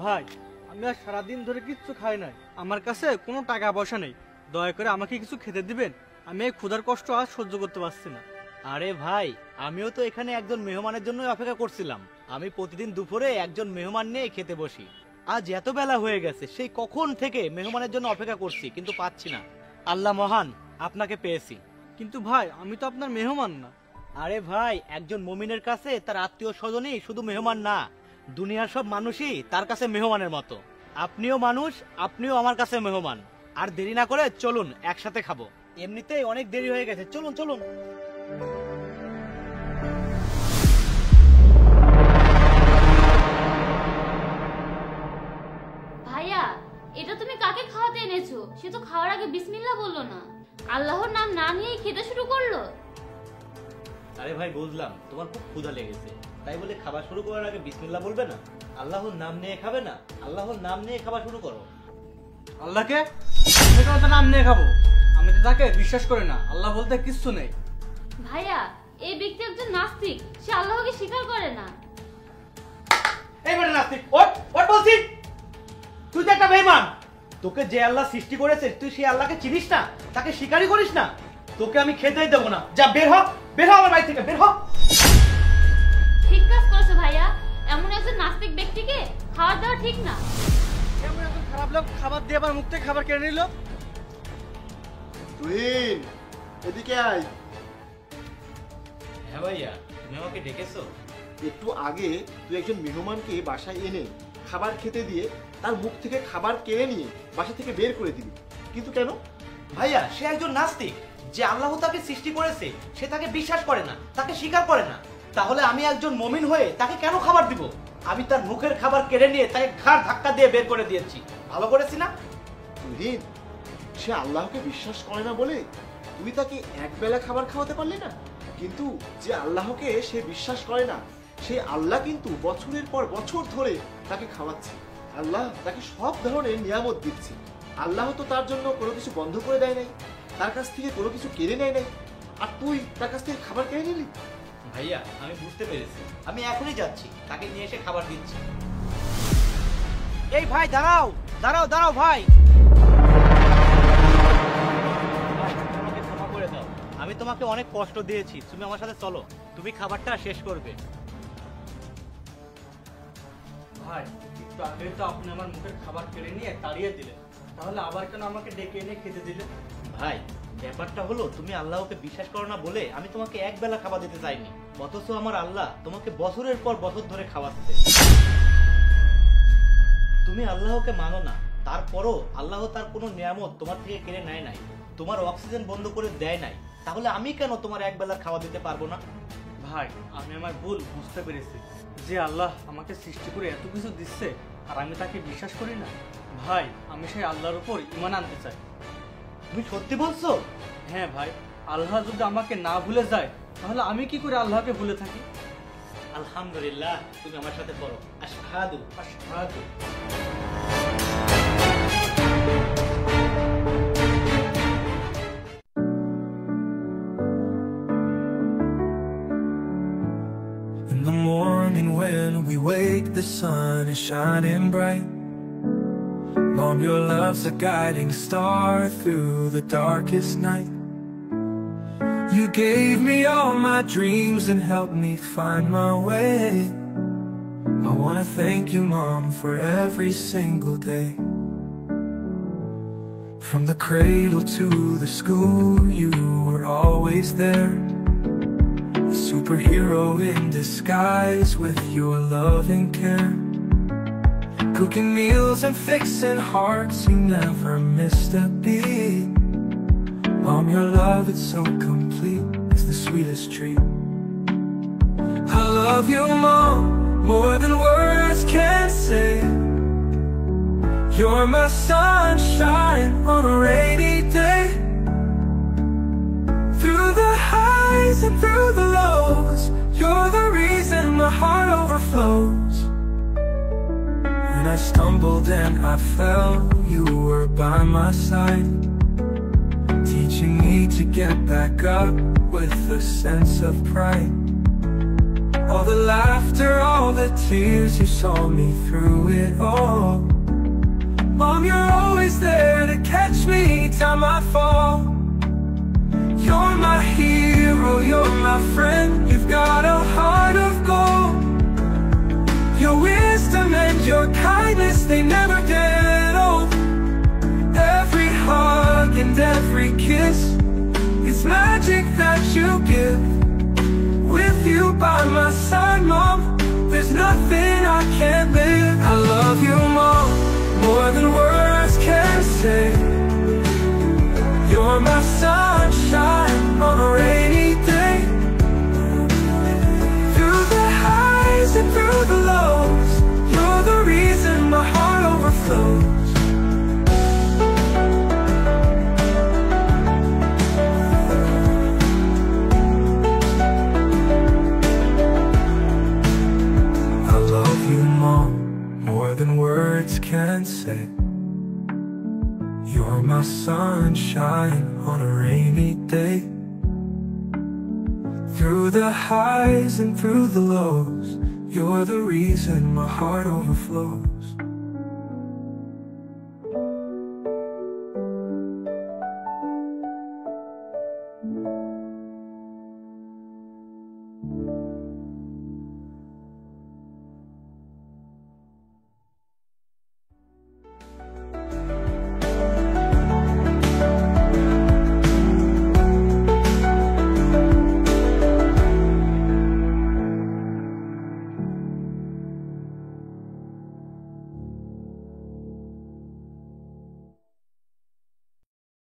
ভাই, আমি আর সারাদিন ধরে কিচ্ছু খাই নাই, আমার কাছে কোনো টাকা পয়সা নেই, দয়া করে আমাকে কিছু খেতে দিবেন। আমি এই ক্ষুধার কষ্ট আর সহ্য করতে পারছি না। আরে ভাই, আমিও তো এখানে একজন মেহমানের জন্য অপেক্ষা করছিলাম। আমি প্রতিদিন দুপুরে একজন মেহমান নিয়ে খেতে বসি। আজ এত বেলা হয়ে গেছে, সেই কখন থেকে মেহমানের জন্য অপেক্ষা করছি, কিন্তু পাচ্ছি না। আল্লাহ মহান, আপনাকে পেয়েছি। কিন্তু ভাই, আমি তো আপনার মেহমান না। আরে ভাই, একজন মুমিনের কাছে তার আত্মীয় স্বজনই শুধু মেহমান না, দুনিয়ার সব মানুষই তার কাছে মেহমানের মতো। আপনিও মানুষ, আপনিও আমার কাছে মেহমান। আর দেরি না করে চলুন, একসাথে খাবো। এমনিতেই অনেক দেরি হয়ে গেছে, চলুন চলুন। ভাইয়া, এটা তুমি কাকে খাওয়াতে এনেছো? সে তো খাওয়ার আগে বিসমিল্লাহ বললো না, আল্লাহর নাম না নিয়েই খেতে শুরু করলো। আরে ভাই, বুঝলাম তোমার খুব ক্ষুধা লেগেছে, তাই বলে খাবার শুরু করার আগে বিসমিল্লাহ বলবে না? আল্লাহর নাম নিয়ে খাবে না? আল্লাহর নাম নিয়ে খাবার শুরু করো। আল্লাহকে আমি কেন তার নাম নিয়ে খাবো? আমি তো তাকে বিশ্বাস করি না, আল্লাহ বলতে কিচ্ছু নেই। ভাইয়া, এই ব্যক্তি একজন নাস্তিক, সে আল্লাহকে স্বীকার করে না। এই বেটা নাস্তিক, ওঠ ওঠ বলছি। তুই তো একটা বেঈমান। তোকে যে আল্লাহ সৃষ্টি করেছে, তুই সেই আল্লাহকে চিনিস না, তাকে স্বীকারই করিস না। তোকে আমি খেতেই দেবো না। যা, বের হ, বের হ আমার বাড়ি থেকে, বের হ। ঠিক কাজ করেছো ভাইয়া, এমন একজন নাস্তিক ব্যক্তিকে খাবার দেওয়া ঠিক না। এমন একজন খারাপ লোক খাবার দিয়ে আবার মুখ থেকে খাবার কেড়ে নিল। তুহিন, এদিকে আয়। হ্যাঁ ভাইয়া, তুমি আমাকে ডেকেছো? একটু আগে তুই একজন মেহমানকে বাসায় এনে খাবার খেতে দিয়ে তার মুখ থেকে খাবার কেড়ে নিয়ে বাসা থেকে বের করে দিবি, কিন্তু কেন? ভাইয়া, সে একজন নাস্তিক। যে আল্লাহ তাকে সৃষ্টি করেছে, সে তাকে বিশ্বাস করে না, তাকে স্বীকার করে না। তাহলে আমি একজন মুমিন হয়ে তাকে কেন খাবার দিব? আমি তার মুখের খাবার কেড়ে নিয়ে তাকে ঘাড় ধাক্কা দিয়ে বের করে দিয়েছি। ভালো করেছি না? তুহিন, সে আল্লাহকে বিশ্বাস করে না বলে তুই তাকে একবেলা খাবার খাওয়াতে পারলি না, কিন্তু যে আল্লাহকে সে বিশ্বাস করে না, সেই আল্লাহ কিন্তু বছরের পর বছর ধরে তাকে খাওয়াচ্ছে। আল্লাহ তাকে সব ধরনের নিয়ামত দিচ্ছে। আল্লাহ তো তার জন্য কোনো কিছু বন্ধ করে দেয় নাই, তার কাছ থেকে কোনো কিছু কেড়ে নেয় নাই, আর তুই তার কাছ থেকে খাবার কেড়ে নিলি। ভাইয়া, আমি বুঝতে পেরেছি, আমি এখনই যাচ্ছি, তাকে নিয়ে এসে খাবার দিচ্ছি। এই ভাই, দাঁড়াও দাঁড়াও দাঁড়াও ভাই, আমাকে ক্ষমা করে দাও। আমি তোমাকে অনেক কষ্ট দিয়েছি, তুমি আমার সাথে চলো, তুমি খাবারটা শেষ করবে। ভাই, একটু আগে তো আপনি আমার মুখের খাবার কেড়ে নিয়ে তাড়িয়ে দিলেন, তাহলে আবার কেন আমাকে ডেকে এনে খেতে দিলেন? ভাই, ব্যাপারটা হলো, তুমি আল্লাহকে বিশ্বাস করো না বলে আমি তোমাকে এক বেলা খাবার দিতে চাইনি, অথচ আমার আল্লাহ তোমাকে বছরের পর বছর ধরে খাওয়াচ্ছে। তুমি আল্লাহকে মানো না, তারপরও আল্লাহ তার কোনো নিয়ামত তোমার থেকে কেড়ে নেয় নাই, তোমার অক্সিজেন বন্ধ করে দেয় নাই, তাহলে আমি কেন তোমার এক বেলা খাওয়া দিতে পারবো না? ভাই, আমি আমার ভুল বুঝতে পেরেছি, যে আল্লাহ আমাকে সৃষ্টি করে এত কিছু দিচ্ছে আর আমি তাকে বিশ্বাস করি না। ভাই, আমি সেই আল্লাহর উপর ঈমান আনতে চাই। তুমি সত্যি বলছো? হ্যাঁ ভাই, আল্লাহ যদি আমাকে না ভুলে যায়, তাহলে আমি কি করে আল্লাহকে ভুলে থাকি? আলহামদুলিল্লাহ, তুমি আমার সাথে পড়ো, আশহাদু আশহাদু। In the morning when we wake, the sun is shining bright. Mom, your love's a guiding star through the darkest night. You gave me all my dreams and helped me find my way. I wanna thank you, Mom, for every single day. From the cradle to the school, you were always there. A superhero in disguise with your love and care. Cooking meals and fixing hearts, you never missed a beat. Mom, your love, it's so complete, it's the sweetest treat. I love you, Mom, more than words can say. You're my sunshine on a rainy day. Through the highs and through the lows, you're the reason my heart overflows. When I stumbled and I fell, you were by my side, teaching me to get back up with a sense of pride. All the laughter, all the tears, you saw me through it all. Mom, you're always there to catch me time I fall. You're my hero, you're my friend. You've got a heart of gold. Your wisdom and your kindness, they never get old. Every hug and every kiss, it's magic that you give. With you by my side, Mom, there's nothing I can't live. I love you, Mom, more than words can say. You're my sunshine on a rainy day. Through the highs and through the lows, you're the reason my heart overflows. I love you, Mom, more than words can say. You're my sunshine on a rainy day. Through the highs and through the lows, you're the reason my heart overflows.